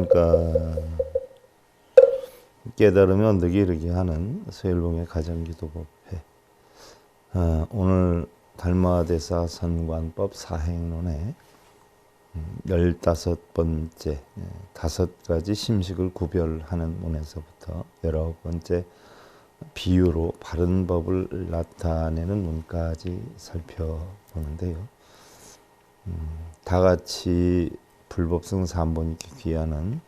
그러니까 깨달음의 언덕에 이르게 하는 서일봉의 가정기도법회. 오늘 달마대사 선관법 사행론의 15번째 5가지 심식을 구별하는 문에서부터 19번째 비유로 바른 법을 나타내는 문까지 살펴보는데요. 다같이 불법성 3번이께 귀하는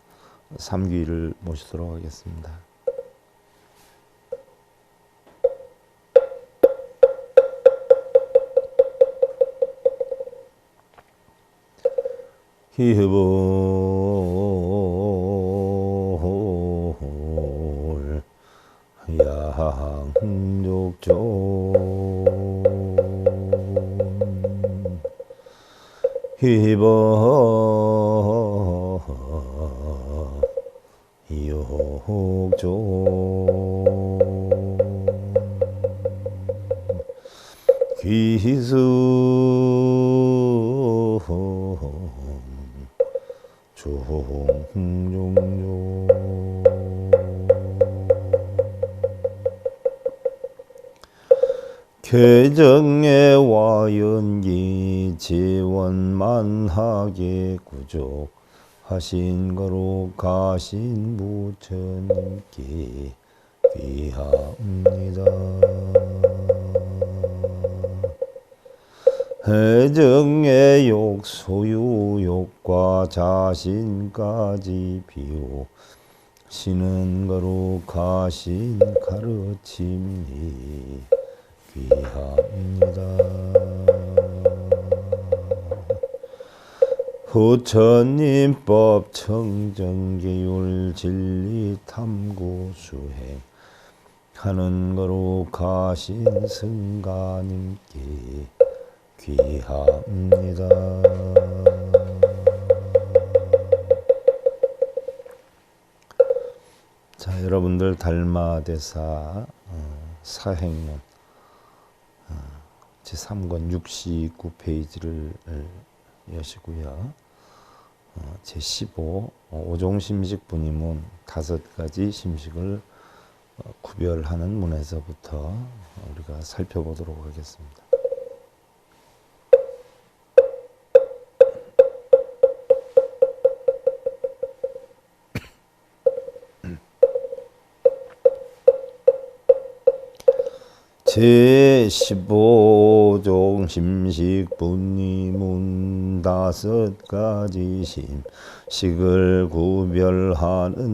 삼귀를 모시도록 하겠습니다. 희볼 양족존 희법 욕존 귀수 종종종 개정의 와연기 재원만하게 구족하신 거로 가신 부처님께 귀합니다. 해정의 욕 소유 욕과 자신까지 비우시는 거로 가신 가르침이 귀합니다. 부처님법 청정계율 진리 탐구 수행 하는 거로 가신 승가님께 귀합니다. 자, 여러분들 달마대사 사행론 제3권 69페이지를 여시고요. 제15 오종심식 분이문 5가지 심식을 구별하는 문에서부터 우리가 살펴보도록 하겠습니다. 제15종 심식 분이문 5가지 심식을 구별하는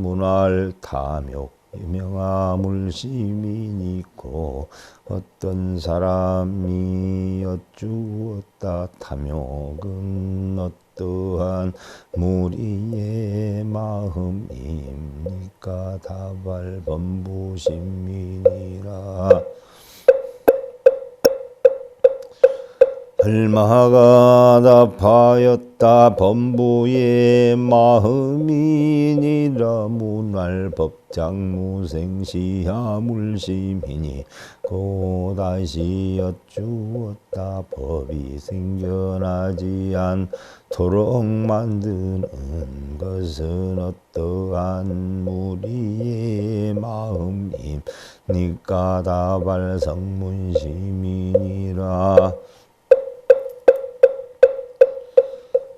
문할 탐욕 유명하물심이 있고 어떤 사람이 여쭈었다. 탐욕은 어떠한 무리의 마음입니까? 다발 범부심이니라. 달마가 답하였다. 범부의 마음이니라. 문활 법장무생시하물심이니 고다시 여쭈었다. 법이 생겨나지 않도록 만드는 것은 어떠한 무리의 마음입니까? 다발 성문심이니라.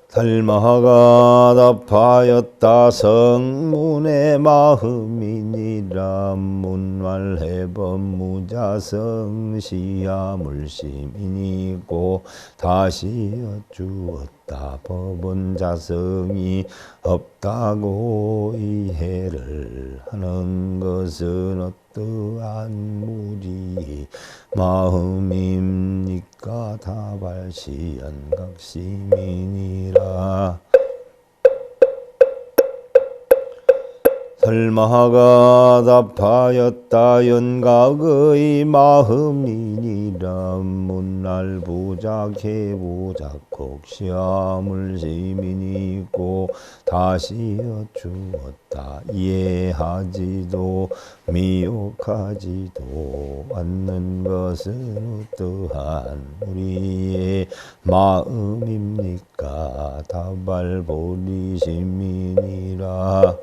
달마가 답하였다. 성문의 마음이니라. 문활해법 무자성시하물심이니고 다시 여쭈었다. 법은 자성이 없다고 이해를 하는 것은 어떠한 무리 마음입니까? 다발시연각심이니라. 털마가 답하였다. 연각의 마음이니라. 문날 부작해 부작곡 시함을 시민이 있고 다시 여쭈었다. 이해하지도 미혹하지도 않는 것은 어떠한 우리의 마음입니까? 다발보리 시민이라.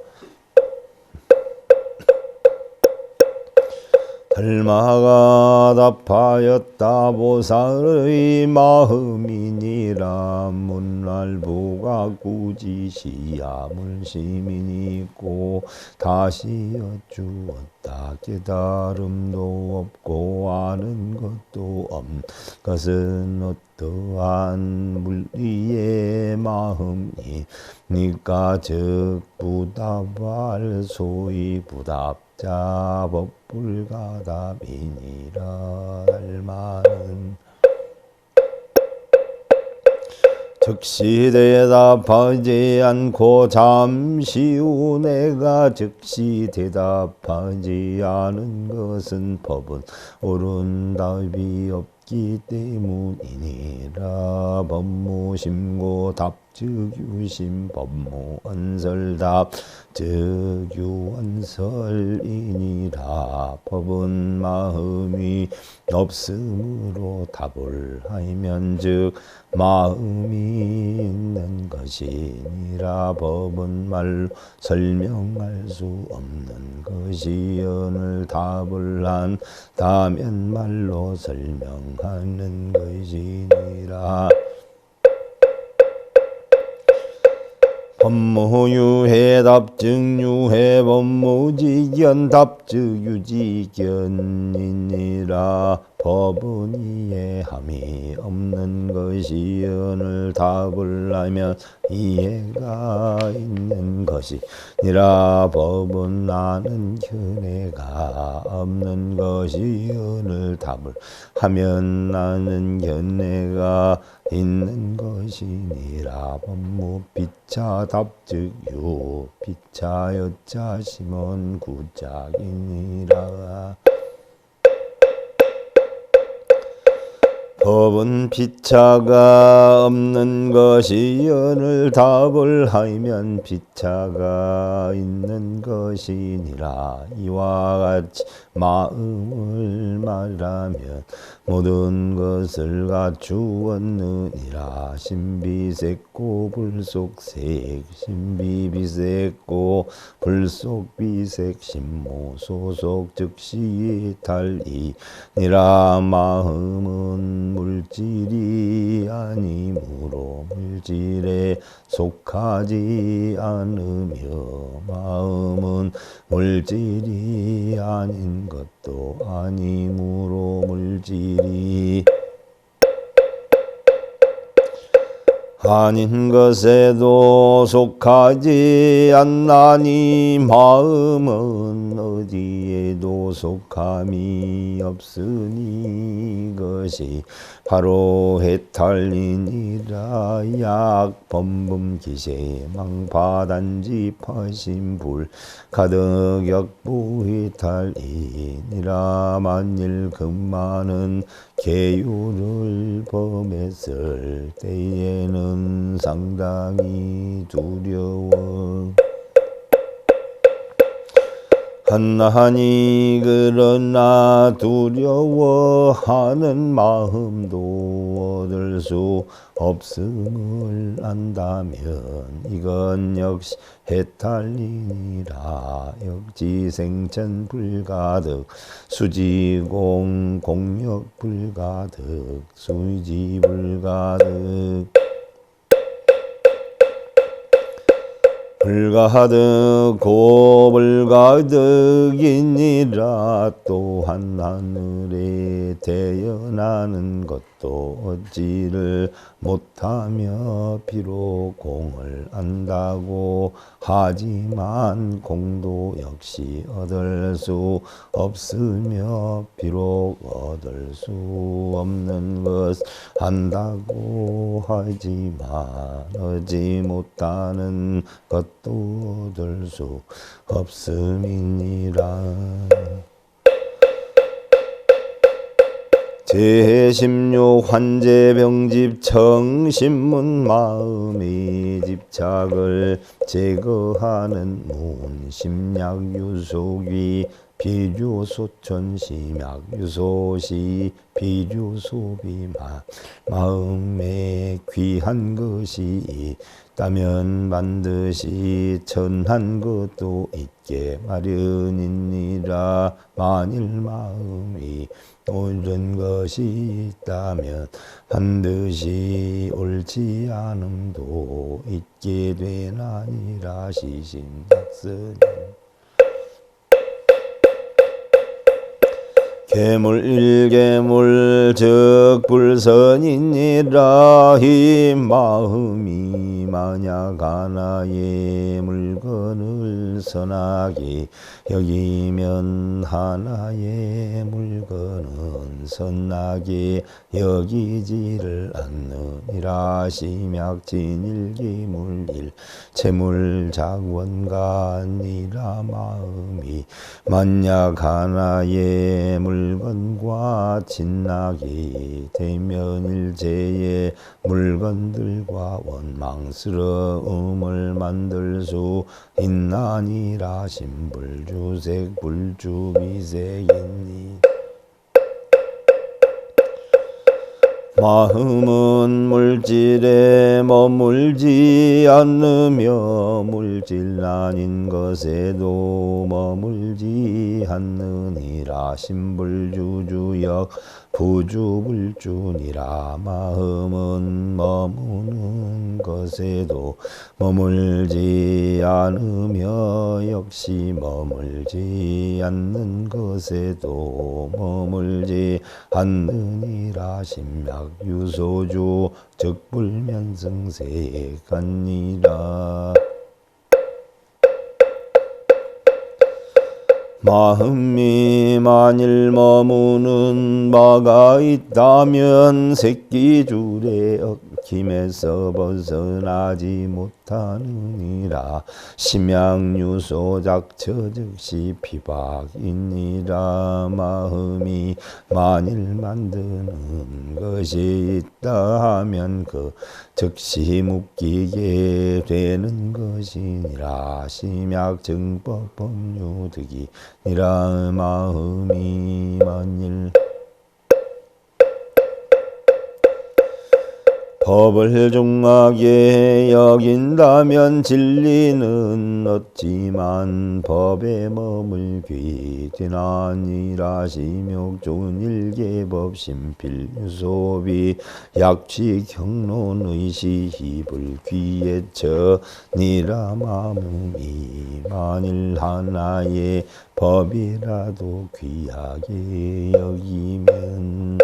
털마가 답하였다. 보살의 마음이니라. 문날부가 굳이 시함을 시민이 있고 다시 여쭈었다. 깨달음도 없고 아는 것도 없는 것은 어떠한 물리의 마음이 니까 즉 부답할 소위 부답자 법불가답이니라. 달마는 즉시 대답하지 않고 잠시 후 내가 즉시 대답하지 않은 것은 법은 옳은 답이 없기 때문이니라. 법무심고 답즉유심 법무언설답 즉유언설이니라. 법은 마음이 없으므로 답을 하면 즉 마음이 있는 것이니라. 법은 말로 설명할 수 없는 것이언을 답을 한다면 말로 설명하는 것이니라. 법무유해 답즉유해 법무지견 답즉유지견이니라. 법은 이해함이 없는 것이언을 답을 하면 이해가 있는 것이니라. 법은 아는 견해가 없는 것이언을 답을 하면 아는 견해가 있는 것이니라. 법무피차 답즉유 피차 여자 심은 구작이니라. 법은 피차가 없는 것이언을 답을 하면 피차가 있는 것이니라. 이와 같이 마음을 말하면 모든 것을 갖추었느니라. 신비색고 불속색 신비비색고 불속비색 신모 소속 즉시 달이니라. 마음은 물질이 아니므로 물질에 속하지 않으며 마음은 물질이 아닌 것도 아니므로 물질이 아닌 것에도 속하지 않나니 마음은 어디에도 속함이 없으니 이것이 바로 해탈이니라. 약 범범기세 망파단지 파신불 가득 역부 해탈이니라. 만일 금마는 계율을 범했을 때에는 상당히 두려워 하나니 그러나 두려워하는 마음도 얻을 수 없음을 안다면 이건 역시 해탈이니라. 역지생천 불가득 수지공 공력 불가득 수지 불가득 불가득 고불가득이니라. 또한 하늘에 태어나는 것도 것도 얻지를 못하며 비록 공을 안다고 하지만 공도 역시 얻을 수 없으며 비록 얻을 수 없는 것 안다고 하지만 얻지 못하는 것도 얻을 수 없음이니라. 제16 환제병집 청신문 마음의 집착을 제거하는 문심약유속이 비주소천심약유소시 비주소비마 마음에 귀한 것이 있다면 반드시 천한 것도 있게 마련이니라. 만일 마음이 옳은 것이 있다면 반드시 옳지 않음도 있게 되나니라. 시신학스님. 괴물 일괴물 즉 불선이니라. 이 마음이 만약 하나의 물건을 선하게 여기면 하나의 물건은 선하게 여기지를 않느니라. 심약진일기물일 재물작원가 아니라. 마음이 만약 하나의 물건과 진나게 되면 일체의 물건들과 원망스러움을 만들 수 있나니라. 신불주색 불주비색이니. 마음은 물질에 머물지 않으며 물질 아닌 것에도 머물지 않느니라. 신불주주역 부주불주니라. 마음은 머무는 것에도 머물지 않으며 역시 머물지 않는 것에도 머물지 않느니라. 심약유소주 즉 불면승색하니라. 마음이 만일 머무는 바가 있다면 새끼줄에 얽힘에서 벗어나지 못하느니라. 심양유소작처 즉시 피박이니라. 마음이 만일 만드는 것이 있다 하면 그 즉시 묶이게 되는 것이니라. 심약증법 법유득이 니라. 마음이 만일 법을 중하게 여긴다면 진리는 얻지만 법에 머물귀 되나니라. 심욕존일계법 심필유소비 약취 경론의시 불귀에처 니라. 마음이 만일 하나의 법이라도 귀하게 여기면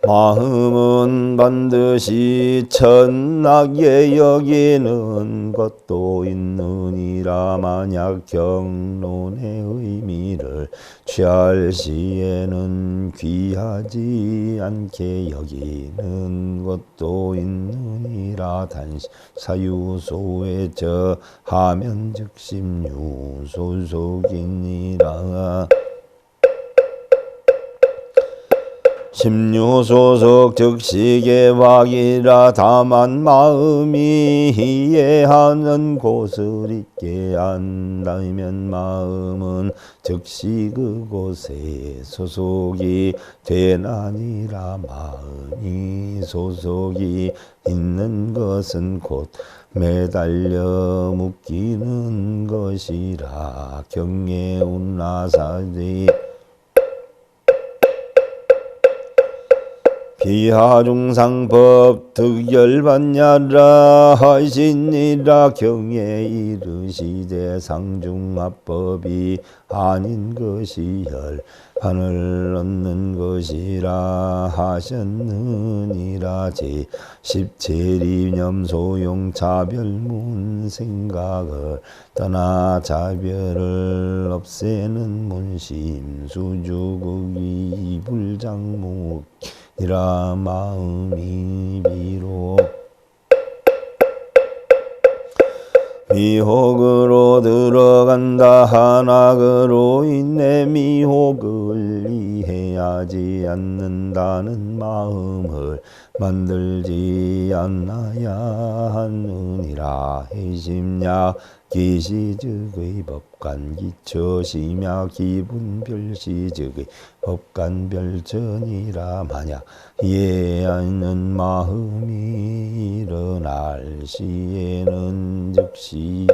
마음은 반드시 천하게 여기는 것도 있느니라. 만약 경론의 의미를 취할 시에는 귀하지 않게 여기는 것도 있느니라. 단시 사유소에 저하면 즉심유소속이니라. 심유소속 즉시계박이라. 다만 마음이 이해하는 곳을 있게 한다면 마음은 즉시 그곳에 소속이 되나니라. 마음이 소속이 있는 것은 곧 매달려 묶이는 것이라. 경계운나사지 비하중상법 득열받냐라 하시니라 경에 이르시되 상중하법이 아닌 것이 혈판을 얻는 것이라 하셨느니라. 제17이념 소용 자별문 생각을 떠나 자별을 없애는 문심 수주극이 불장목 이라 마음이 비록 미혹으로 들어간다 하나그로 인해 미혹을 이해하지 않는다는 마음을 만들지 않아야 하느니라. 해심약 기시즉의 법관기처 심야 기분별시즉의 법관별전이라. 만약 이해하는 마음이 일어날 시에는 즉시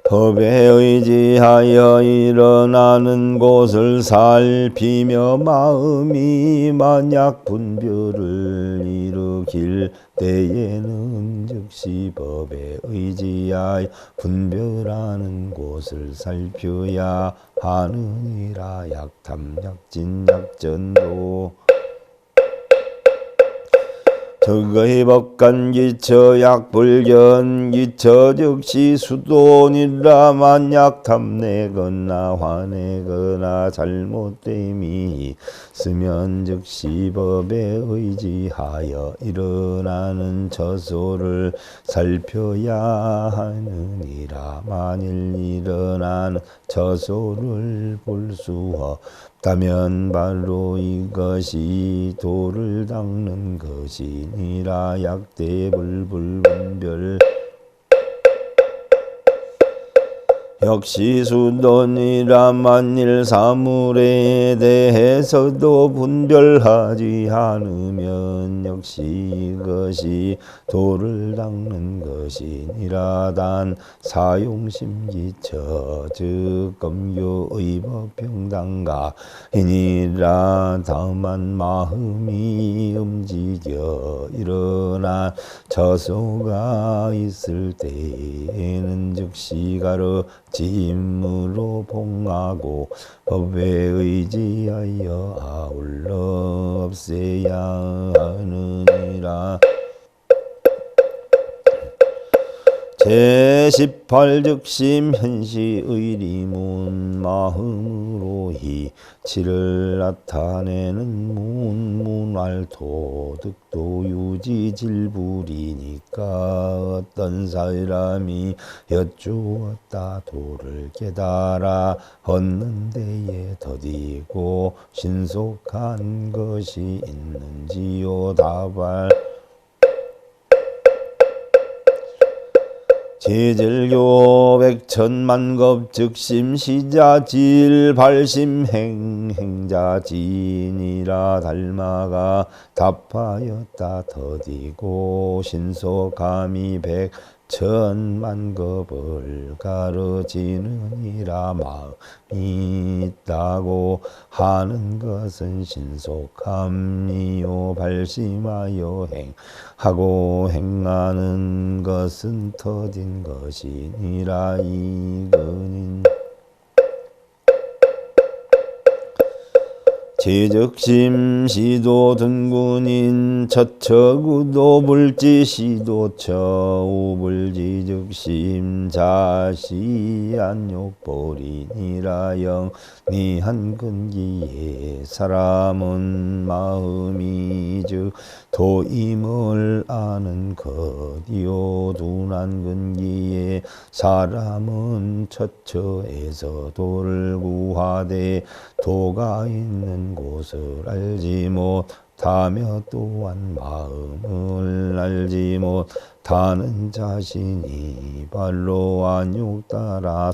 법에 의지하여 일어나는 곳을 살피며 마음이 만약 분별을 일으킬 때에는 즉시 법에 의지하여 분별하는 곳을 살펴야 하느니라. 약탐 약진 약전도 적의 법관기처 약불견기처 즉시 수돈이라. 만약 탐내거나 화내거나 잘못됨이 있으면 즉시 법에 의지하여 일어나는 처소를 살펴야 하느니라. 만일 일어나는 처소를 볼 수 없다면 바로 이것이 도를 닦는 것이니라. 약대불불분별 역시 수돈이라. 만일 사물에 대해서도 분별하지 않으면 역시 이것이 도를 닦는 것이니라. 단 사용심기처 즉 검교의 법평당가이니라. 다만 마음이 움직여 일어난 처소가 있을 때에는 즉시 가르 짐으로 봉하고 법에 의지하여 아울러 없애야 하느니라. 제18즉심 현시의리문 마음으로 이치를 나타내는 문문활토 득도 유지질불이니까 어떤 사람이 여쭈었다 도를 깨달아 얻는 데에 더디고 신속한 것이 있는지요. 다발 제절교 백천만급 즉심 시자질 발심행 행자진이라. 달마가 답하였다 더디고 신속함이 백천만급을 가르치느니라. 마음이 있다고 하는 것은 신속함이요 발심하여 행하고 행하는 것은 터진 것이니라. 이근인 제적심 시도 등군인 처처구도 불지 시도처 우불지적심 자시 안욕벌이니라. 영리한 근기에 사람은 마음이 즉 도임을 아는 것이요. 둔한 근기에 사람은 처처에서 도를 구하되 도가 있는 곳을 알지 못하며 또한 마음을 알지 못하는 자신이 발로 안욕 따라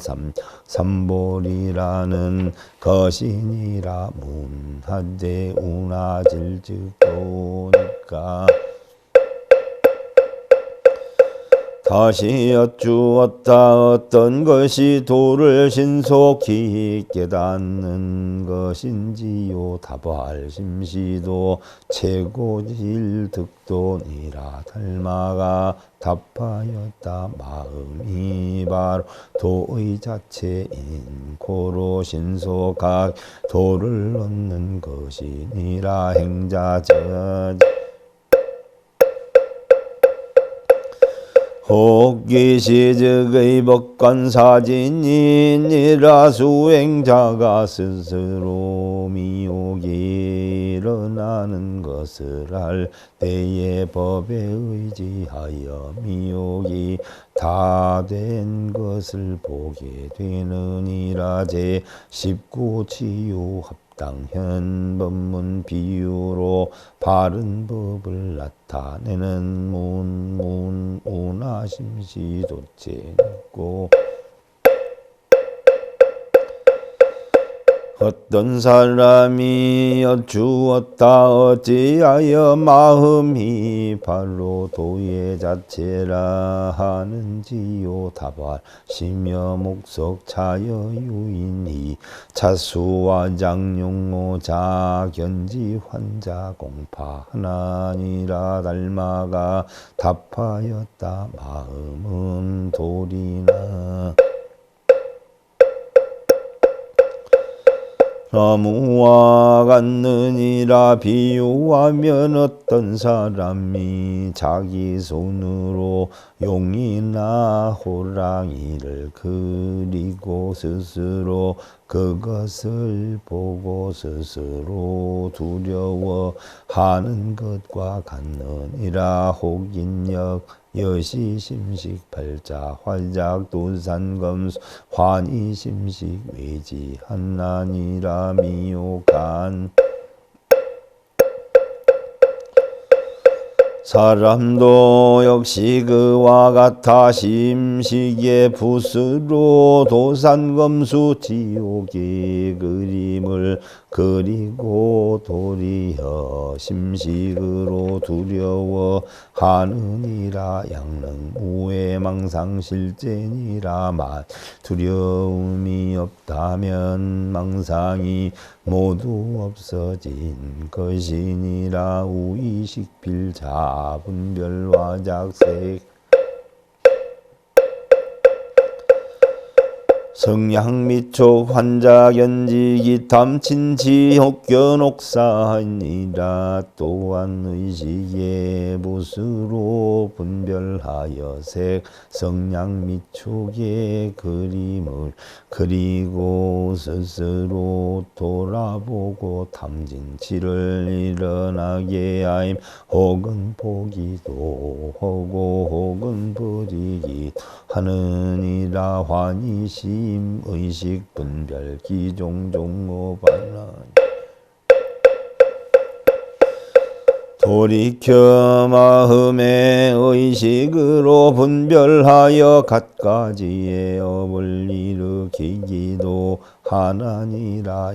삼볼이라는 것이니라. 문하되 운하질즉 도니까 다시 여쭈었다. 어떤 것이 도를 신속히 깨닫는 것인지요. 답할 심시도 최고질 득도니라. 닮아가 답하였다. 마음이 바로 도의 자체인 고로 신속하게 도를 얻는 것이니라. 행자전 혹기시즉의 법관사진이니라. 수행자가 스스로 미혹이 일어나는 것을 할 때에 법에 의지하여 미혹이 다 된 것을 보게 되느니라. 제19 치유 합당현 법문 비유로 바른 법을 나타내는 운하심시도체고 어떤 사람이 여쭈었다. 어찌하여 마음이 바로 도의 자체라 하는지요. 답할 심여 목석 차여 유인이 차수와 장용호 자견지 환자 공파 하나니라. 닮아가 답하였다. 마음은 돌이나 나무와 같느니라. 비유하면 어떤 사람이 자기 손으로 용이나 호랑이를 그리고 스스로 그것을 보고 스스로 두려워하는 것과 같느니라. 혹인역 여시심식 팔자 활작 도산검수 환희심식 외지한나니라. 미혹한 사람도 역시 그와 같아 심식의 붓으로 도산검수 지옥의 그림을 그리고 도리어 심식으로 두려워하느니라. 양능 우회망상 실제니라만 두려움이 없다면 망상이 모두 없어진 것이니라. 우의식 필자 분별화 작색 성향미촉 환자견지 기탐 친치 혹견옥사니라. 또한 의식의 붓으로 분별하여 색 성향미촉의 그림을 그리고 스스로 돌아보고 탐진치를 일어나게 하임. 혹은 보기도 하고 혹은 버리기도 하느니라. 환희심 의식 분별 기종종오반란 돌이켜 마음의 의식으로 분별하여 갖가지의 업을 일으키기도 하나니라.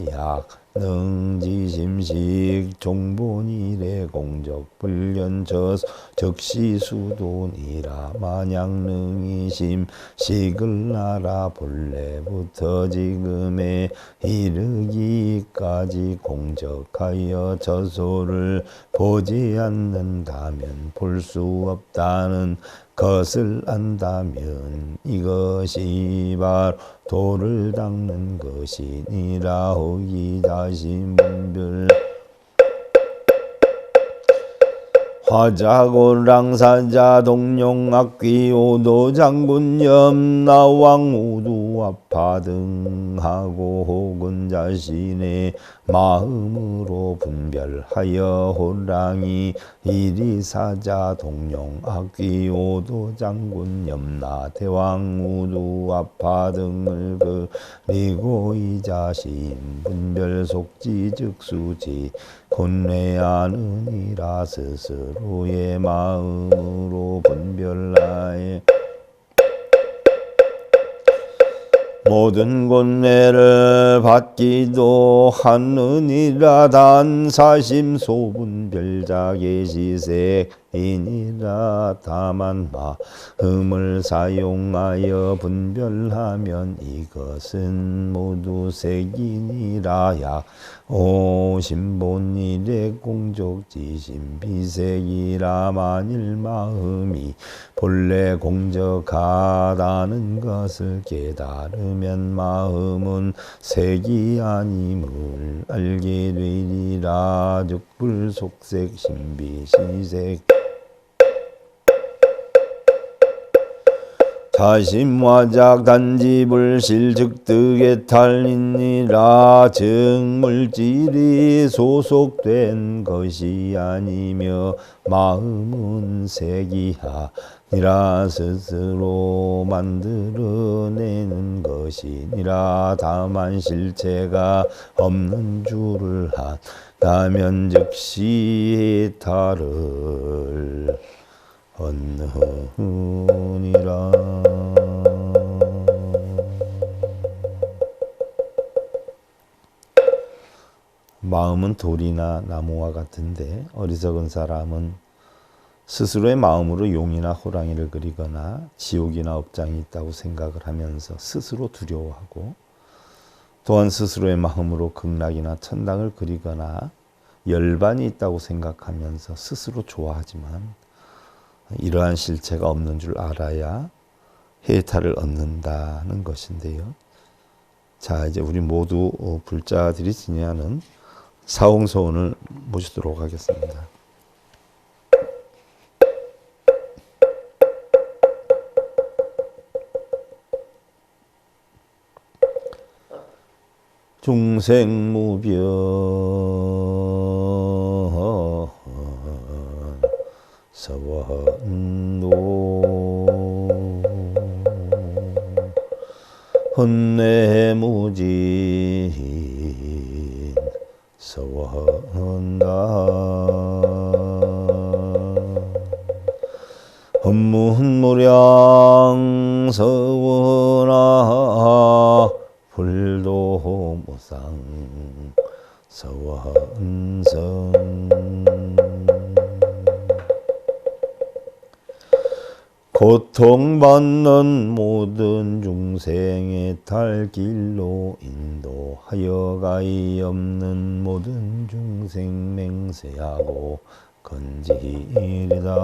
능지심식 종본일의 공적 불련처 적시수도니라. 만약 능이심 식을 알아 본래부터 지금에 이르기까지 공적하여 저소를 보지 않는다면 볼 수 없다는 것을 안다면 이것이 바로 도를 닦는 것이니라. 호기자심 분별 화자고랑사자 동룡악귀 오도장군 염나왕 우두아파 등하고 혹은 자신의 마음으로 분별하여 호랑이 이리사자 동룡악귀 오도장군 염나 대왕 우두아파 등을 그리고 이 자신 분별 속지 즉수지 곤뇌하느니라. 스스로의 마음으로 분별하에 모든 곤뇌를 받기도 하느니라. 단사심 소분별자 계시색 이니라. 다만 마음을 사용하여 분별하면 이것은 모두 색이니라. 오신본일의 공적지신비색이라. 만일 마음이 본래 공적하다는 것을 깨달으면 마음은 색이 아님을 알게 되리라. 즉 불속색 신비시색. 자심화작 단지불실 즉득에 탈이니라. 즉 물질이 소속된 것이 아니며 마음은 색이 아니라 스스로 만들어내는 것이니라. 다만 실체가 없는 줄을 안다면 즉시 해탈을 얻느니라. 마음은 돌이나 나무와 같은데 어리석은 사람은 스스로의 마음으로 용이나 호랑이를 그리거나 지옥이나 업장이 있다고 생각을 하면서 스스로 두려워하고, 또한 스스로의 마음으로 극락이나 천당을 그리거나 열반이 있다고 생각하면서 스스로 좋아하지만 이러한 실체가 없는 줄 알아야 해탈을 얻는다는 것인데요. 자, 이제 우리 모두 불자들이 지니하는 사홍소원을 모시도록 하겠습니다. 중생무변 서원도 헌내무진 서원다. 헌문무량 서원아 불도무상 서원성. 고통받는 모든 중생의 탈길로 인도하여 가히 없는 모든 중생 맹세하고 건지리다.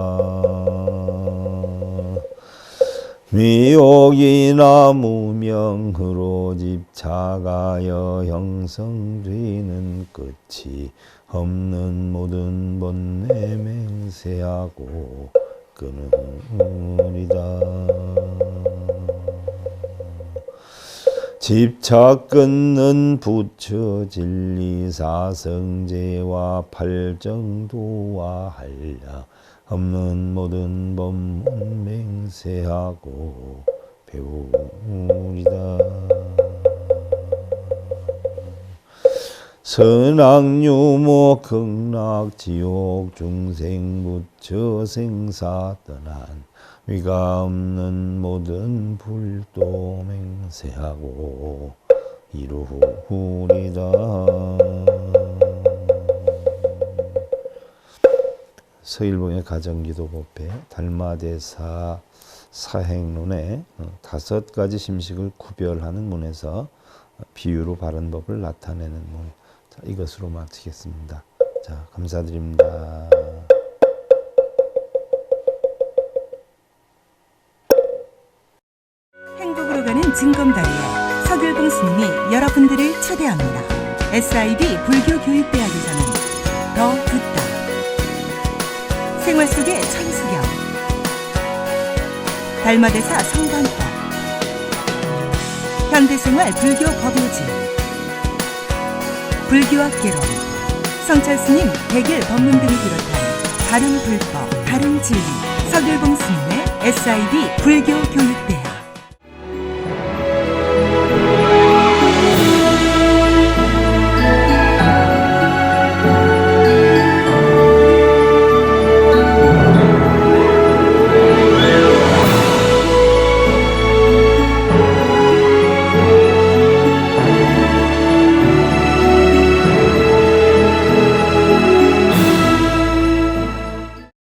미혹이나 무명으로 집착하여 형성되는 끝이 없는 모든 본래 맹세하고 끊으리다. 집착 끊는 부처 진리 사성제와 팔정도와 한량 없는 모든 법문 맹세하고 배우리다. 선악유모 극락 지옥 중생 부처 생사 떠난 위가 없는 모든 불도 맹세하고 이루리다. 서일봉의 가정기도법에 달마대사 사행론의 5가지 심식을 구별하는 문에서 비유로 바른 법을 나타내는 문. 자, 이것으로 마치겠습니다. 자, 감사드립니다. 행복으로 가는 징검다리에 서길봉 스님이 여러분들을 초대합니다. SIB 불교교육대학에서는 더 듣다, 생활 속의 천수경, 달마대사 성관법, 현대생활 불교 법요지, 불교학 개론, 성찰스님 백일 법문 등을 비롯한 다른 불법, 다른 진리, 서길봉 스님의 SIB 불교교육대